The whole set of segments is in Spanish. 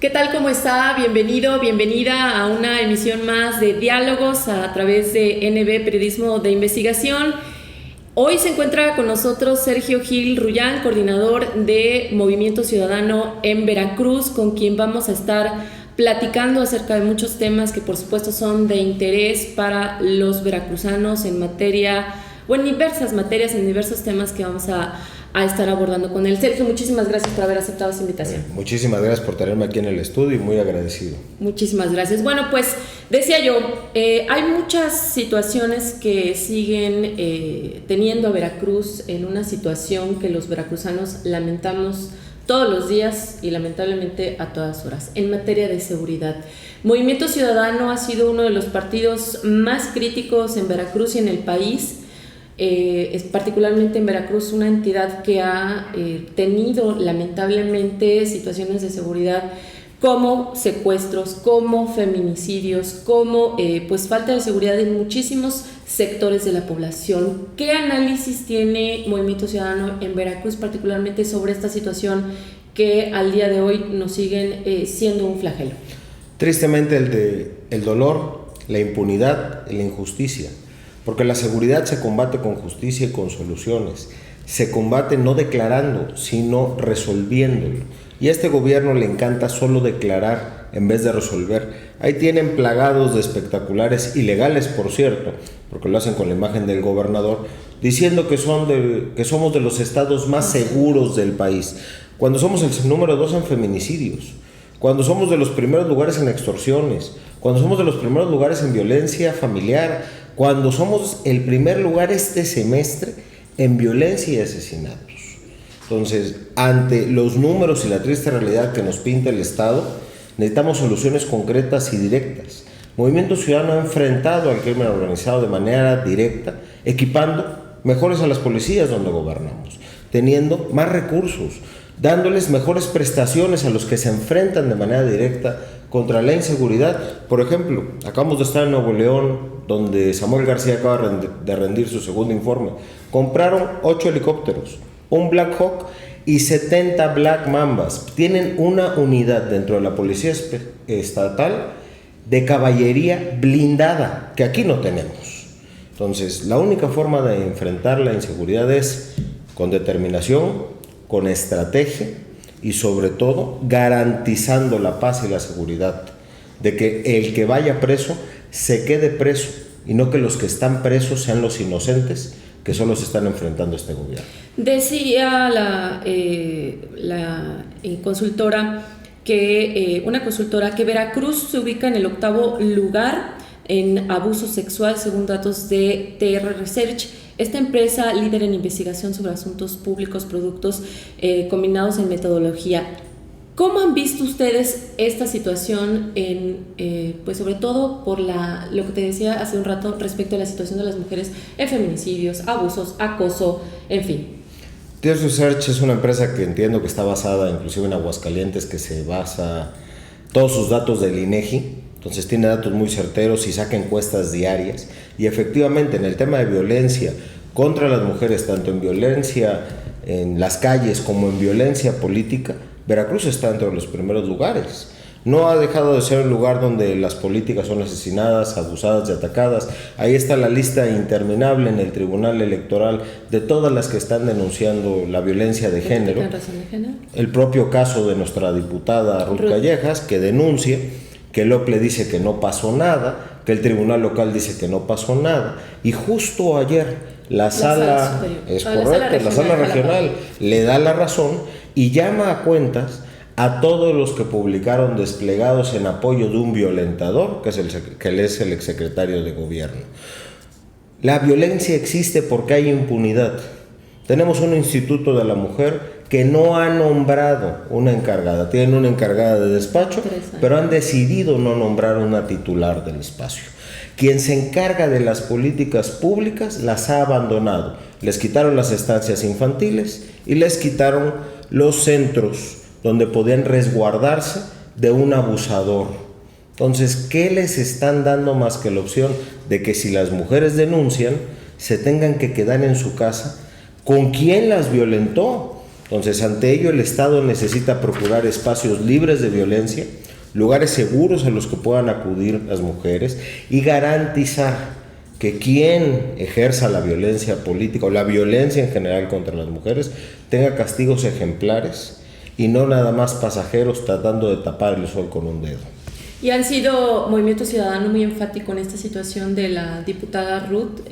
¿Qué tal? ¿Cómo está? Bienvenido, bienvenida a una emisión más de Diálogos a través de NB Periodismo de Investigación. Hoy se encuentra con nosotros Sergio Gil Rullán, coordinador de Movimiento Ciudadano en Veracruz, con quien vamos a estar platicando acerca de muchos temas que por supuesto son de interés para los veracruzanos en materia, o en diversas materias, en diversos temas que vamos a estar abordando con él. Sergio, muchísimas gracias por haber aceptado esta invitación. Muchísimas gracias por tenerme aquí en el estudio y muy agradecido. Muchísimas gracias. Bueno, pues decía yo, hay muchas situaciones que siguen teniendo a Veracruz en una situación que los veracruzanos lamentamos todos los días y lamentablemente a todas horas, en materia de seguridad. Movimiento Ciudadano ha sido uno de los partidos más críticos en Veracruz y en el país. Es particularmente en Veracruz una entidad que ha tenido lamentablemente situaciones de seguridad como secuestros, como feminicidios, como pues falta de seguridad en muchísimos sectores de la población. ¿Qué análisis tiene Movimiento Ciudadano en Veracruz particularmente sobre esta situación que al día de hoy nos siguen siendo un flagelo? Tristemente el dolor, la impunidad y la injusticia. Porque la seguridad se combate con justicia y con soluciones. Se combate no declarando, sino resolviéndolo. Y a este gobierno le encanta solo declarar en vez de resolver. Ahí tienen plagados de espectaculares, ilegales por cierto, porque lo hacen con la imagen del gobernador, diciendo que somos de los estados más seguros del país, cuando somos el número 2 en feminicidios, cuando somos de los primeros lugares en extorsiones, cuando somos de los primeros lugares en violencia familiar, cuando somos el primer lugar este semestre en violencia y asesinatos. Entonces, ante los números y la triste realidad que nos pinta el Estado, necesitamos soluciones concretas y directas. Movimiento Ciudadano ha enfrentado al crimen organizado de manera directa, equipando mejores a las policías donde gobernamos, teniendo más recursos, dándoles mejores prestaciones a los que se enfrentan de manera directa contra la inseguridad. Por ejemplo, acabamos de estar en Nuevo León, donde Samuel García acaba de rendir su segundo informe. Compraron 8 helicópteros, un Black Hawk y 70 Black Mambas. Tienen una unidad dentro de la Policía Estatal de caballería blindada, que aquí no tenemos. Entonces, la única forma de enfrentar la inseguridad es con determinación, con estrategia y sobre todo garantizando la paz y la seguridad, de que el que vaya preso se quede preso y no que los que están presos sean los inocentes que solo se están enfrentando a este gobierno. Decía la consultora una consultora que Veracruz se ubica en el 8º lugar en abuso sexual según datos de TR Research. Esta empresa líder en investigación sobre asuntos públicos, productos combinados en metodología. ¿Cómo han visto ustedes esta situación pues sobre todo por lo que te decía hace un rato respecto a la situación de las mujeres en feminicidios, abusos, acoso, en fin? TR Research es una empresa que entiendo que está basada inclusive en Aguascalientes, que se basa todos sus datos del INEGI. Entonces tiene datos muy certeros y saca encuestas diarias. Y efectivamente en el tema de violencia contra las mujeres, tanto en violencia en las calles como en violencia política, Veracruz está entre los primeros lugares. No ha dejado de ser un lugar donde las políticas son asesinadas, abusadas y atacadas. Ahí está la lista interminable en el Tribunal Electoral de todas las que están denunciando la violencia de género. El propio caso de nuestra diputada Ruth Callejas, que denuncia que el OPLE dice que no pasó nada, que el tribunal local dice que no pasó nada, y justo ayer la sala regional le da la razón y llama a cuentas a todos los que publicaron desplegados en apoyo de un violentador, que él es el exsecretario de gobierno. La violencia existe porque hay impunidad. Tenemos un instituto de la mujer que no ha nombrado una encargada. Tienen una encargada de despacho, pero han decidido no nombrar una titular del espacio. Quien se encarga de las políticas públicas las ha abandonado. Les quitaron las estancias infantiles y les quitaron los centros donde podían resguardarse de un abusador. Entonces, ¿qué les están dando más que la opción de que si las mujeres denuncian, se tengan que quedar en su casa? ¿Con quién las violentó? Entonces, ante ello, el Estado necesita procurar espacios libres de violencia, lugares seguros a los que puedan acudir las mujeres y garantizar que quien ejerza la violencia política o la violencia en general contra las mujeres tenga castigos ejemplares y no nada más pasajeros tratando de tapar el sol con un dedo. Y han sido Movimiento Ciudadano muy enfático en esta situación de la diputada Ruth,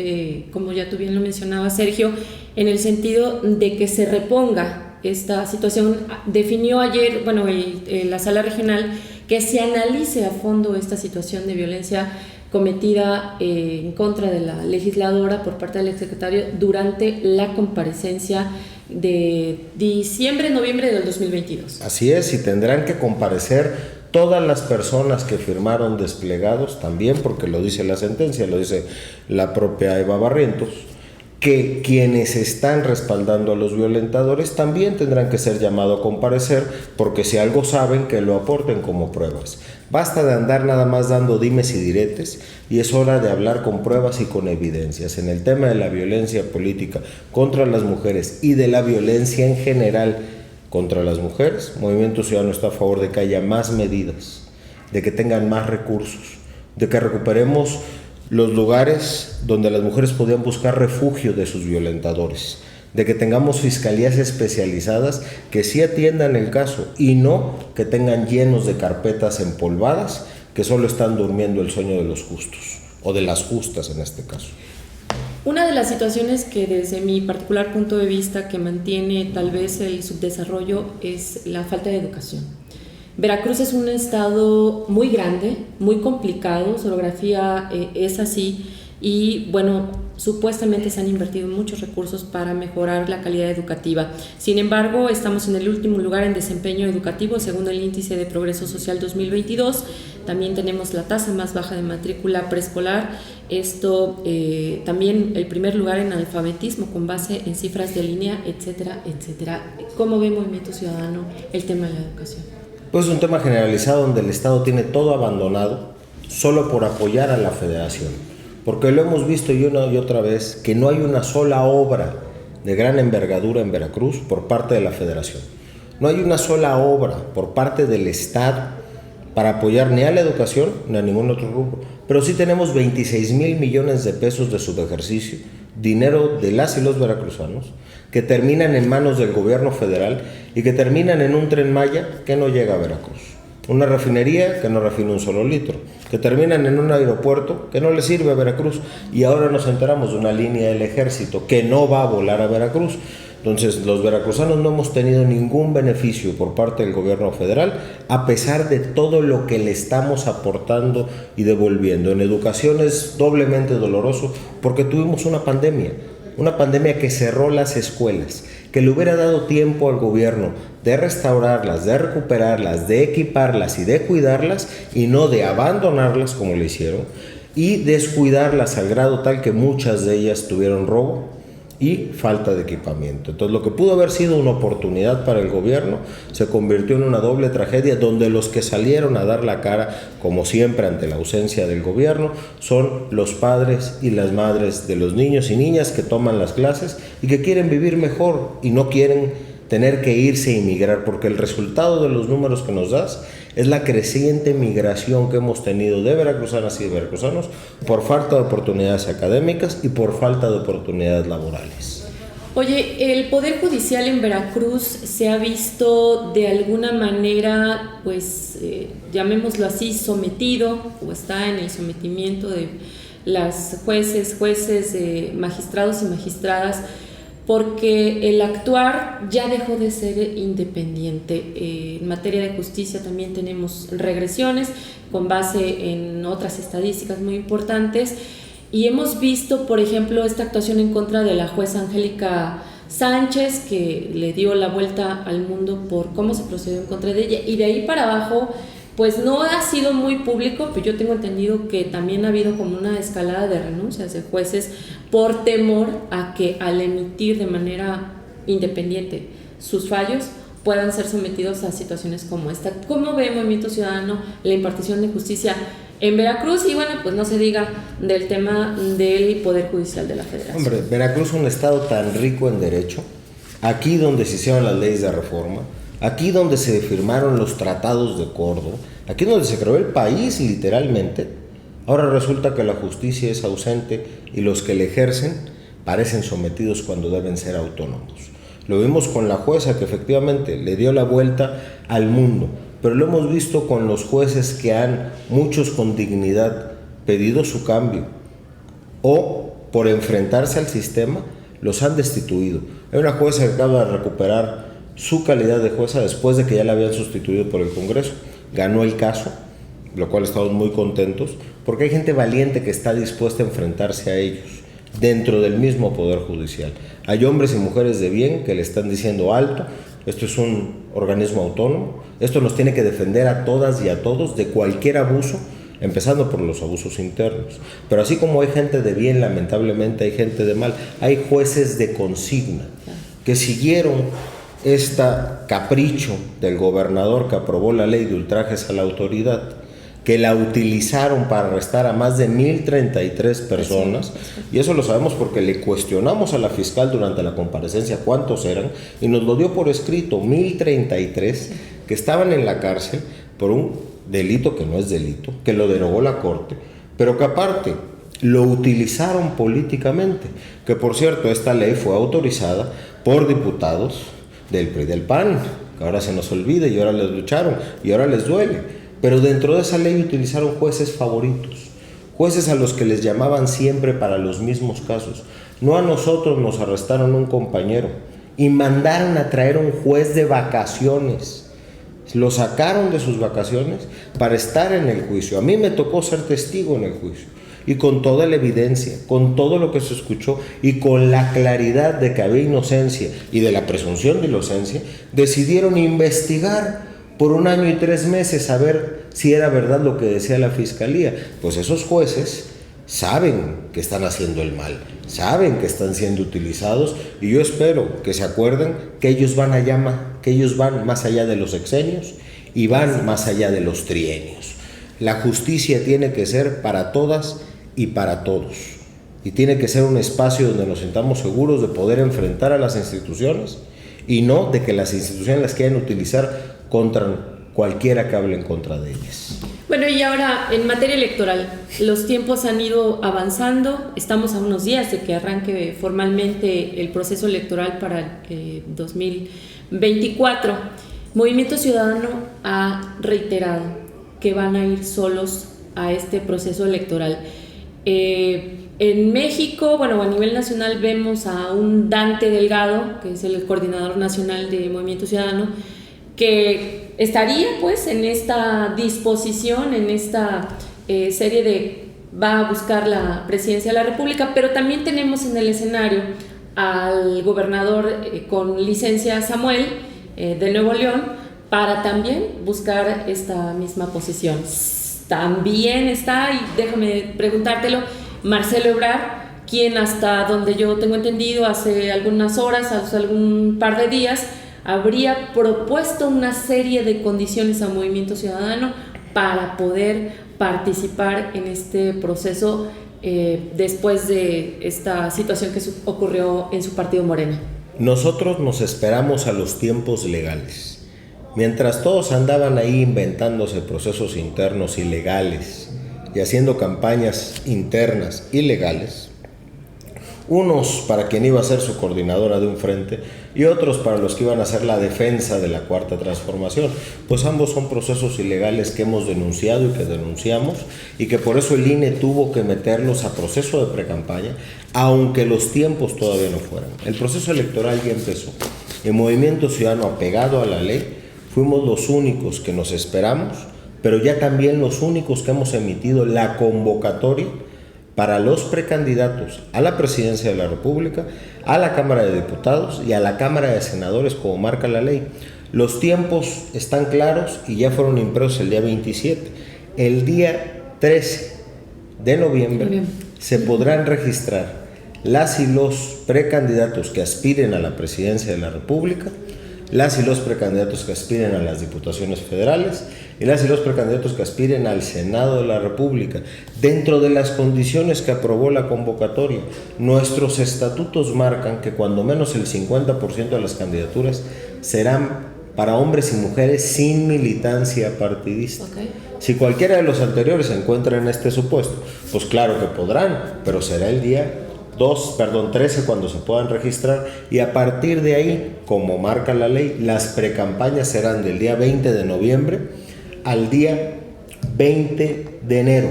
como ya tú bien lo mencionabas, Sergio, en el sentido de que se reponga esta situación. Definió ayer, la sala regional, que se analice a fondo esta situación de violencia cometida en contra de la legisladora por parte del exsecretario durante la comparecencia de noviembre del 2022. Así es, y tendrán que comparecer todas las personas que firmaron desplegados también, porque lo dice la sentencia, lo dice la propia Eva Barrientos, que quienes están respaldando a los violentadores también tendrán que ser llamados a comparecer, porque si algo saben, que lo aporten como pruebas. Basta de andar nada más dando dimes y diretes, y es hora de hablar con pruebas y con evidencias. En el tema de la violencia política contra las mujeres y de la violencia en general contra las mujeres, Movimiento Ciudadano está a favor de que haya más medidas, de que tengan más recursos, de que recuperemos los lugares donde las mujeres podían buscar refugio de sus violentadores, de que tengamos fiscalías especializadas que sí atiendan el caso y no que tengan llenos de carpetas empolvadas que solo están durmiendo el sueño de los justos, o de las justas en este caso. Una de las situaciones que desde mi particular punto de vista que mantiene tal vez el subdesarrollo es la falta de educación. Veracruz es un estado muy grande, muy complicado, su orografía es así y supuestamente se han invertido muchos recursos para mejorar la calidad educativa. Sin embargo, estamos en el último lugar en desempeño educativo según el Índice de Progreso Social 2022. También tenemos la tasa más baja de matrícula preescolar. Esto también el primer lugar en alfabetismo con base en cifras de línea, etcétera, etcétera. ¿Cómo ve Movimiento Ciudadano el tema de la educación? Pues es un tema generalizado donde el Estado tiene todo abandonado solo por apoyar a la Federación. Porque lo hemos visto una y otra vez que no hay una sola obra de gran envergadura en Veracruz por parte de la Federación. No hay una sola obra por parte del Estado para apoyar ni a la educación ni a ningún otro grupo. Pero sí tenemos 26,000 millones de pesos de subejercicio, dinero de las y los veracruzanos, que terminan en manos del gobierno federal y que terminan en un Tren Maya que no llega a Veracruz. Una refinería que no refina un solo litro, que terminan en un aeropuerto que no le sirve a Veracruz, y ahora nos enteramos de una línea del ejército que no va a volar a Veracruz. Entonces, los veracruzanos no hemos tenido ningún beneficio por parte del gobierno federal, a pesar de todo lo que le estamos aportando y devolviendo. En educación es doblemente doloroso porque tuvimos una pandemia que cerró las escuelas, que le hubiera dado tiempo al gobierno de restaurarlas, de recuperarlas, de equiparlas y de cuidarlas, y no de abandonarlas como le hicieron, y descuidarlas al grado tal que muchas de ellas tuvieron robo y falta de equipamiento. Entonces, lo que pudo haber sido una oportunidad para el gobierno se convirtió en una doble tragedia, donde los que salieron a dar la cara, como siempre ante la ausencia del gobierno, son los padres y las madres de los niños y niñas que toman las clases y que quieren vivir mejor y no quieren tener que irse a emigrar, porque el resultado de los números que nos das es la creciente migración que hemos tenido de veracruzanas y de veracruzanos por falta de oportunidades académicas y por falta de oportunidades laborales. Oye, el Poder Judicial en Veracruz se ha visto de alguna manera, llamémoslo así, sometido, o está en el sometimiento de las jueces, magistrados y magistradas, porque el actuar ya dejó de ser independiente. En materia de justicia también tenemos regresiones con base en otras estadísticas muy importantes, y hemos visto, por ejemplo, esta actuación en contra de la jueza Angélica Sánchez, que le dio la vuelta al mundo por cómo se procedió en contra de ella, y de ahí para abajo pues no ha sido muy público, pero yo tengo entendido que también ha habido como una escalada de renuncias de jueces por temor a que al emitir de manera independiente sus fallos puedan ser sometidos a situaciones como esta. ¿Cómo ve Movimiento Ciudadano la impartición de justicia en Veracruz? Y pues no se diga del tema del Poder Judicial de la Federación. Hombre, Veracruz es un estado tan rico en derecho aquí donde se hicieron las leyes de reforma, aquí donde se firmaron los tratados de Córdoba, aquí donde se creó el país literalmente, ahora resulta que la justicia es ausente y los que la ejercen parecen sometidos cuando deben ser autónomos. Lo vimos con la jueza que efectivamente le dio la vuelta al mundo, pero lo hemos visto con los jueces que han, muchos con dignidad, pedido su cambio o por enfrentarse al sistema los han destituido. Hay una jueza que acaba de recuperar su calidad de jueza después de que ya la habían sustituido por el Congreso. Ganó el caso, lo cual estamos muy contentos, porque hay gente valiente que está dispuesta a enfrentarse a ellos dentro del mismo Poder Judicial. Hay hombres y mujeres de bien que le están diciendo alto, esto es un organismo autónomo, esto nos tiene que defender a todas y a todos de cualquier abuso, empezando por los abusos internos. Pero así como hay gente de bien, lamentablemente hay gente de mal. Hay jueces de consigna que siguieron este capricho del gobernador que aprobó la ley de ultrajes a la autoridad, que la utilizaron para arrestar a más de 1,033 personas, y eso lo sabemos porque le cuestionamos a la fiscal durante la comparecencia cuántos eran, y nos lo dio por escrito, 1,033 que estaban en la cárcel por un delito que no es delito, que lo derogó la Corte, pero que aparte lo utilizaron políticamente, que por cierto esta ley fue autorizada por diputados del PRI y del PAN, que ahora se nos olvida y ahora les lucharon y ahora les duele, pero dentro de esa ley utilizaron jueces favoritos, jueces a los que les llamaban siempre para los mismos casos. No a nosotros nos arrestaron un compañero y mandaron a traer un juez de vacaciones. Lo sacaron de sus vacaciones para estar en el juicio. A mí me tocó ser testigo en el juicio. Y con toda la evidencia, con todo lo que se escuchó y con la claridad de que había inocencia y de la presunción de inocencia, decidieron investigar por 1 año y 3 meses a ver si era verdad lo que decía la fiscalía. Pues esos jueces saben que están haciendo el mal, saben que están siendo utilizados, y yo espero que se acuerden que ellos van más allá de los sexenios y van más allá de los trienios. La justicia tiene que ser para todas y para todos, y tiene que ser un espacio donde nos sintamos seguros de poder enfrentar a las instituciones y no de que las instituciones las quieran utilizar contra cualquiera que hable en contra de ellas. Bueno, y ahora en materia electoral, los tiempos han ido avanzando, estamos a unos días de que arranque formalmente el proceso electoral para 2024. Movimiento Ciudadano ha reiterado que van a ir solos a este proceso electoral. En México, bueno, a nivel nacional vemos a un Dante Delgado, que es el coordinador nacional de Movimiento Ciudadano, que estaría pues en esta disposición, en esta serie de va a buscar la presidencia de la República, pero también tenemos en el escenario al gobernador con licencia Samuel de Nuevo León para también buscar esta misma posición. También está, y déjame preguntártelo, Marcelo Ebrard, quien hasta donde yo tengo entendido hace algunas horas, hace algún par de días, habría propuesto una serie de condiciones a Movimiento Ciudadano para poder participar en este proceso después de esta situación que ocurrió en su partido Morena. Nosotros nos esperamos a los tiempos legales. Mientras todos andaban ahí inventándose procesos internos ilegales y haciendo campañas internas ilegales, unos para quien iba a ser su coordinadora de un frente y otros para los que iban a hacer la defensa de la Cuarta Transformación, pues ambos son procesos ilegales que hemos denunciado y que denunciamos, y que por eso el INE tuvo que meterlos a proceso de precampaña, aunque los tiempos todavía no fueran. El proceso electoral ya empezó. El Movimiento Ciudadano, apegado a la ley, fuimos los únicos que nos esperamos, pero ya también los únicos que hemos emitido la convocatoria para los precandidatos a la presidencia de la República, a la Cámara de Diputados y a la Cámara de Senadores, como marca la ley. Los tiempos están claros y ya fueron impresos el día 27. El día 13 de noviembre se podrán registrar las y los precandidatos que aspiren a la presidencia de la República las y los precandidatos que aspiren a las diputaciones federales y las y los precandidatos que aspiren al Senado de la República, dentro de las condiciones que aprobó la convocatoria. Nuestros estatutos marcan que cuando menos el 50% de las candidaturas serán para hombres y mujeres sin militancia partidista. Okay. Si cualquiera de los anteriores se encuentra en este supuesto, pues claro que podrán, pero será el día 13 cuando se puedan registrar, y a partir de ahí, como marca la ley, las precampañas serán del día 20 de noviembre al día 20 de enero,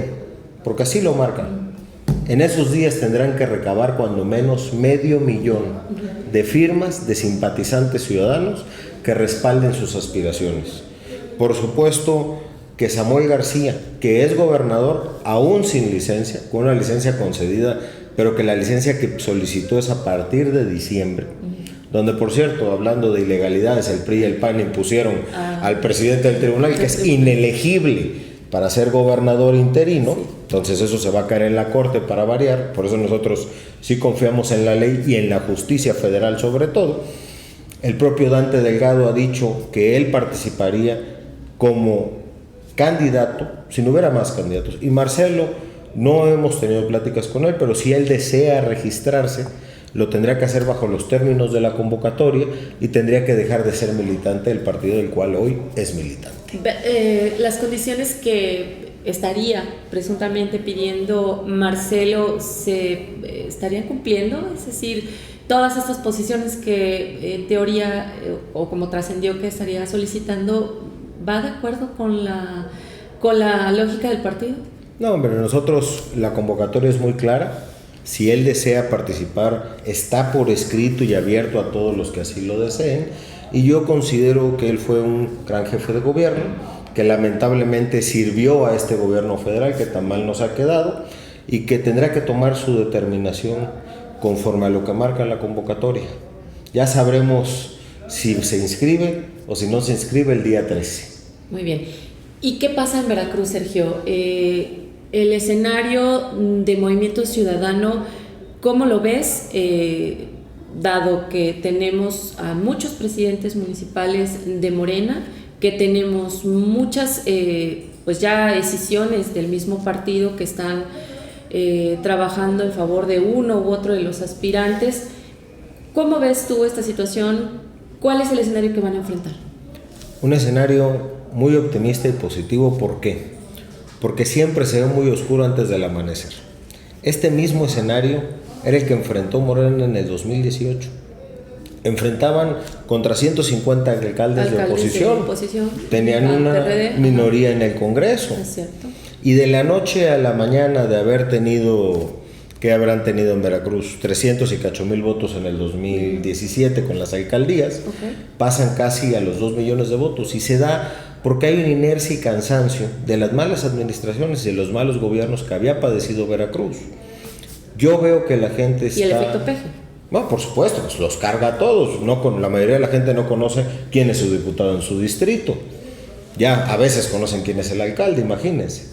porque así lo marcan. En esos días tendrán que recabar cuando menos 500,000 de firmas de simpatizantes ciudadanos que respalden sus aspiraciones. Por supuesto que Samuel García, que es gobernador aún sin licencia, con una licencia concedida, pero que la licencia que solicitó es a partir de diciembre, donde, por cierto, hablando de ilegalidades, el PRI y el PAN impusieron al presidente del tribunal que es inelegible para ser gobernador interino. Sí. Entonces eso se va a caer en la corte para variar. Por eso nosotros sí confiamos en la ley y en la justicia federal sobre todo. El propio Dante Delgado ha dicho que él participaría como candidato si no hubiera más candidatos. Y Marcelo, no hemos tenido pláticas con él, pero si él desea registrarse, lo tendría que hacer bajo los términos de la convocatoria y tendría que dejar de ser militante del partido del cual hoy es militante. Las condiciones que estaría presuntamente pidiendo Marcelo, ¿se estarían cumpliendo? Es decir, todas estas posiciones que en teoría, o como trascendió que estaría solicitando, ¿va de acuerdo con la lógica del partido? No, hombre, nosotros, la convocatoria es muy clara. Si él desea participar, está por escrito y abierto a todos los que así lo deseen. Y yo considero que él fue un gran jefe de gobierno, que lamentablemente sirvió a este gobierno federal que tan mal nos ha quedado, y que tendrá que tomar su determinación conforme a lo que marca la convocatoria. Ya sabremos si se inscribe o si no se inscribe el día 13. Muy bien. ¿Y qué pasa en Veracruz, Sergio? El escenario de Movimiento Ciudadano, ¿cómo lo ves? Dado que tenemos a muchos presidentes municipales de Morena, que tenemos muchas pues ya decisiones del mismo partido que están trabajando en favor de uno u otro de los aspirantes. ¿Cómo ves tú esta situación? ¿Cuál es el escenario que van a enfrentar? Un escenario muy optimista y positivo. ¿Por qué? Porque siempre se ve muy oscuro antes del amanecer. Este mismo escenario era el que enfrentó Morena en el 2018. Enfrentaban contra 150 alcaldes de oposición. Tenían una minoría en el Congreso. Es cierto. Y de la noche a la mañana de haber tenido, que habrán tenido en Veracruz, 300 y cacho mil votos en el 2017 con las alcaldías, pasan casi a los 2 millones de votos. Y se da porque hay una inercia y cansancio de las malas administraciones y de los malos gobiernos que había padecido Veracruz. Yo veo que la gente está... ¿Y el efecto Peje? No, por supuesto, pues los carga a todos. La mayoría de la gente no conoce quién es su diputado en su distrito. Ya a veces conocen quién es el alcalde, imagínense.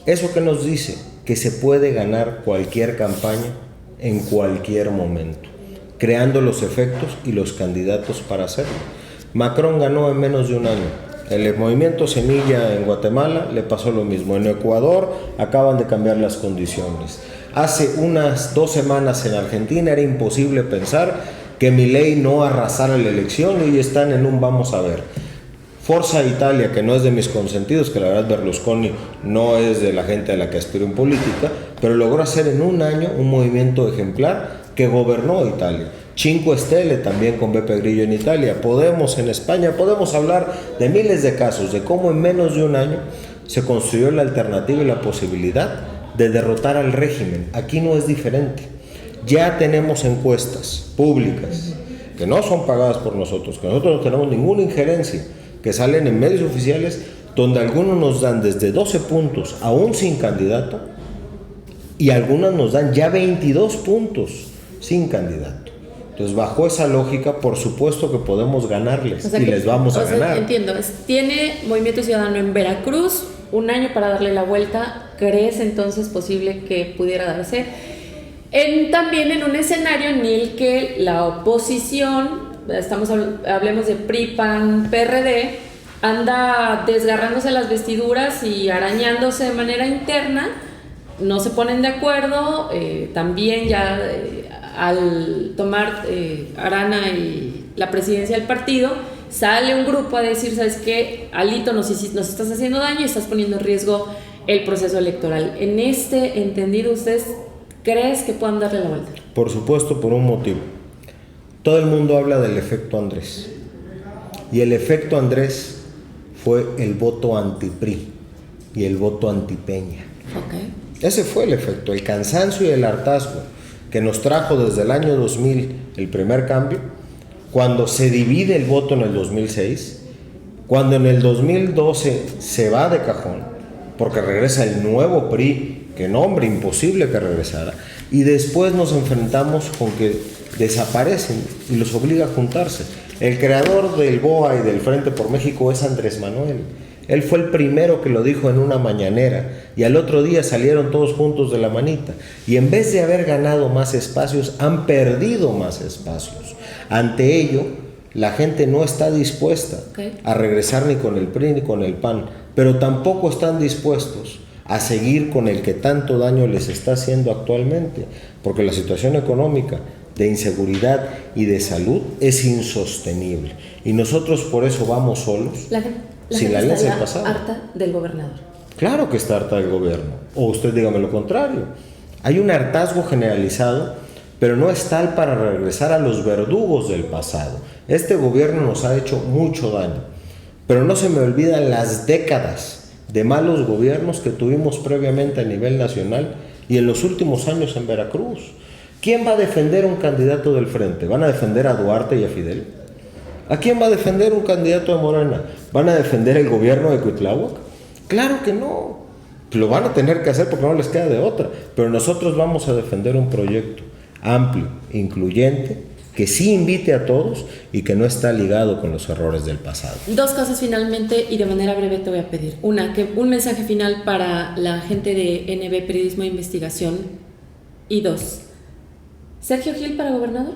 ¿Eso qué nos dice? Que se puede ganar cualquier campaña en cualquier momento, creando los efectos y los candidatos para hacerlo. Macron ganó en menos de un año. El movimiento Semilla en Guatemala le pasó lo mismo. En Ecuador acaban de cambiar las condiciones. Hace unas 2 semanas en Argentina era imposible pensar que Milei no arrasara la elección, y hoy están en un vamos a ver. Forza Italia, que no es de mis consentidos, que la verdad Berlusconi no es de la gente a la que aspiro en política, pero logró hacer en un año un movimiento ejemplar que gobernó Italia. Cinque Stelle también con Beppe Grillo en Italia, Podemos en España. Podemos hablar de miles de casos de cómo en menos de un año se construyó la alternativa y la posibilidad de derrotar al régimen. Aquí no es diferente. Ya tenemos encuestas públicas que no son pagadas por nosotros, que nosotros no tenemos ninguna injerencia, que salen en medios oficiales, donde algunos nos dan desde 12 puntos aún sin candidato y algunas nos dan ya 22 puntos sin candidato. Entonces, bajo esa lógica, por supuesto que podemos ganarles, o sea, y les vamos a ganar. Entiendo, tiene Movimiento Ciudadano en Veracruz un año para darle la vuelta. ¿Crees entonces posible que pudiera darse? También en un escenario en el que la oposición hablemos de PRI, PAN, PRD, anda desgarrándose las vestiduras y arañándose de manera interna, no se ponen de acuerdo, también ya al tomar Arana la presidencia del partido, sale un grupo a decir, ¿sabes qué? Alito, nos estás haciendo daño y estás poniendo en riesgo el proceso electoral. En este entendido, ¿ustedes crees que puedan darle la vuelta? Por supuesto, por un motivo. Todo el mundo habla del efecto Andrés. Y el efecto Andrés fue el voto anti-PRI y el voto anti-Peña. Okay. Ese fue el efecto, el cansancio y el hartazgo que nos trajo desde el año 2000 el primer cambio, cuando se divide el voto en el 2006, cuando en el 2012 se va de cajón, porque regresa el nuevo PRI, que no, hombre, imposible que regresara, y después nos enfrentamos con que desaparecen y los obliga a juntarse. El creador del BOA y del Frente por México es Andrés Manuel. Él fue el primero que lo dijo en una mañanera y al otro día salieron todos juntos de la manita. Y en vez de haber ganado más espacios, han perdido más espacios. Ante ello, la gente no está dispuesta a regresar ni con el PRI ni con el PAN, pero tampoco están dispuestos a seguir con el que tanto daño les está haciendo actualmente, porque la situación económica, de inseguridad y de salud es insostenible. Y nosotros por eso vamos solos. La gente está harta del gobernador. Claro que está harta del gobierno. O usted dígame lo contrario. Hay un hartazgo generalizado, pero no es tal para regresar a los verdugos del pasado. Este gobierno nos ha hecho mucho daño, pero no se me olvidan las décadas de malos gobiernos que tuvimos previamente a nivel nacional y en los últimos años en Veracruz. ¿Quién va a defender un candidato del Frente? ¿Van a defender a Duarte y a Fidel? ¿A quién va a defender un candidato de Morena? ¿Van a defender el gobierno de Cuitláhuac? Claro que no. Lo van a tener que hacer porque no les queda de otra. Pero nosotros vamos a defender un proyecto amplio, incluyente, que sí invite a todos y que no está ligado con los errores del pasado. Dos cosas finalmente y de manera breve te voy a pedir. Una, que un mensaje final para la gente de NB Periodismo e Investigación. Y dos, ¿Sergio Gil para gobernador?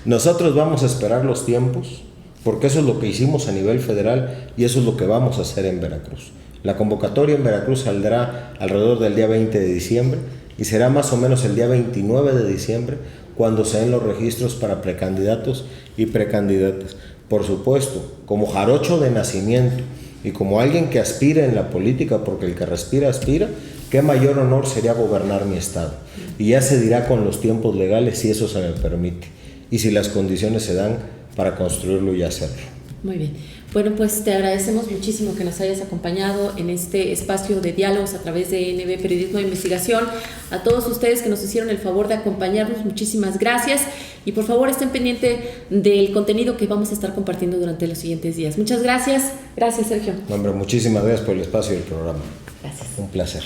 Nosotros vamos a esperar los tiempos, porque eso es lo que hicimos a nivel federal y eso es lo que vamos a hacer en Veracruz. La convocatoria en Veracruz saldrá alrededor del día 20 de diciembre y será más o menos el día 29 de diciembre cuando se den los registros para precandidatos y precandidatas. Por supuesto, como jarocho de nacimiento y como alguien que aspira en la política, porque el que respira aspira, qué mayor honor sería gobernar mi estado. Y ya se dirá con los tiempos legales si eso se me permite y si las condiciones se dan para construirlo y hacerlo. Muy bien. Bueno, pues te agradecemos muchísimo que nos hayas acompañado en este espacio de diálogos a través de NB Periodismo de Investigación. A todos ustedes que nos hicieron el favor de acompañarnos, muchísimas gracias. Y por favor estén pendientes del contenido que vamos a estar compartiendo durante los siguientes días. Muchas gracias. Gracias, Sergio. Hombre, muchísimas gracias por el espacio del programa. Gracias. Un placer.